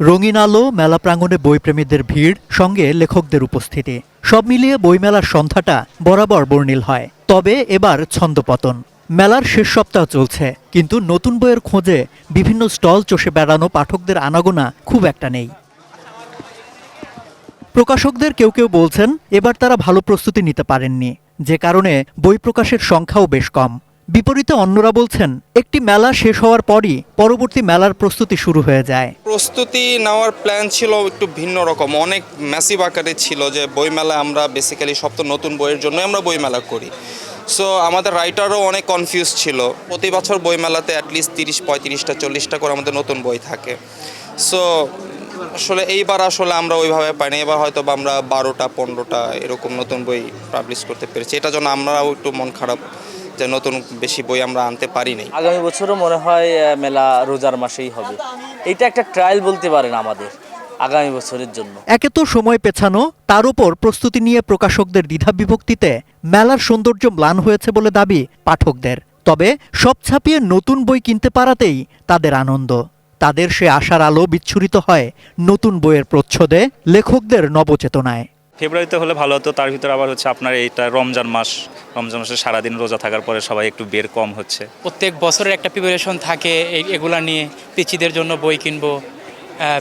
রঙিন আলো, মেলা প্রাঙ্গণে বইপ্রেমীদের ভিড়, সঙ্গে লেখকদের উপস্থিতি, সব মিলিয়ে বইমেলার সন্ধ্যাটা বরাবর বর্ণিল হয়। তবে এবার ছন্দপতন। মেলার শেষ সপ্তাহ চলছে, কিন্তু নতুন বইয়ের খোঁজে বিভিন্ন স্টল চষে বেড়ানো পাঠকদের আনাগোনা খুব একটা নেই। প্রকাশকদের কেউ কেউ বলছেন এবার তারা ভালো প্রস্তুতি নিতে পারেননি, যে কারণে বই প্রকাশের সংখ্যাও বেশ কম। বিপরীতে অন্যরা বলছেন একটি মেলা শেষ হওয়ার পরই পরবর্তী মেলার প্রস্তুতি শুরু হয়ে যায়। প্রস্তুতি নেওয়ার প্ল্যান ছিল একটু ভিন্ন রকম, অনেক ম্যাসিভ আকারে ছিল যে বইমেলা আমরা বেসিক্যালি সব তো নতুন বইয়ের জন্য আমরা বইমেলা করি। সো আমাদের রাইটারও অনেক কনফিউজ ছিল। প্রতি বছর বইমেলাতে অ্যাটলিস্ট 30-35টা 40টা করে আমাদের নতুন বই থাকে। সো আসলে এইবার আসলে আমরা ওইভাবে পাইনি, এবার হয়তো আমরা 12টা-15টা এরকম নতুন বই পাবলিশ করতে পেরেছি। এটার জন্য আমরাও একটু মন খারাপ যে নতুন বেশি বই আমরা আনতে পারি নাই। আগামী বছরও মনে হয় মেলা রোজার মাসেই হবে। এটা একটা ট্রায়াল বলতে পারেন আমাদের আগামী বছরের জন্য। একে তো সময় পেছানো, তার উপর প্রস্তুতি নিয়ে প্রকাশকদের দ্বিধাবিভক্তিতে মেলার সৌন্দর্য ম্লান হয়েছে বলে দাবি পাঠকদের। তবে সব ছাপিয়ে নতুন বই কিনতে পারাতেই তাদের আনন্দ। তাদের সে আশার আলো বিচ্ছুরিত হয় নতুন বইয়ের প্রচ্ছদে, লেখকদের নবচেতনায়। ফেব্রুয়ারিতে হলে ভালো হতো। তার ভিতরে আবার হচ্ছে আপনার এইটা রমজান মাসে সারাদিন রোজা থাকার পরে সবাই একটু বের কম হচ্ছে। প্রত্যেক বছরের একটা প্রিপারেশন থাকে এগুলা নিয়ে, পিচিদের জন্য বই কিনবো,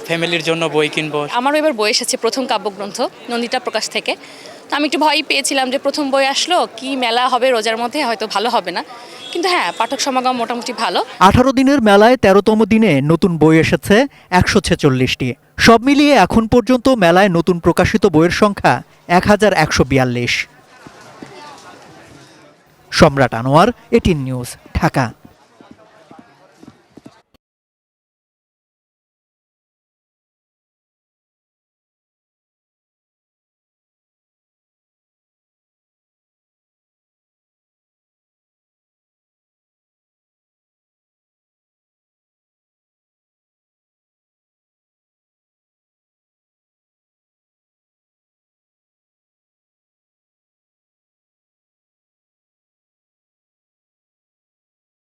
ফ্যামিলির জন্য বই কিনবো। আমারও এবার বই এসেছে, প্রথম কাব্যগ্রন্থ নন্দিতা প্রকাশ থেকে। তো আমি একটু ভয়ই পেয়েছিলাম যে প্রথম বই আসলো, কি মেলা হবে রোজার মধ্যে, হয়তো ভালো হবে না। কিন্তু হ্যাঁ, পাঠক সমাগম মোটামুটি ভালো। 18 দিনের মেলায় 13তম দিনে নতুন বই এসেছে 146টি। সব মিলিয়ে এখন পর্যন্ত মেলায় নতুন প্রকাশিত বইয়ের সংখ্যা 1142। সম্রাট আনোয়ার, 18 নিউজ, ঢাকা।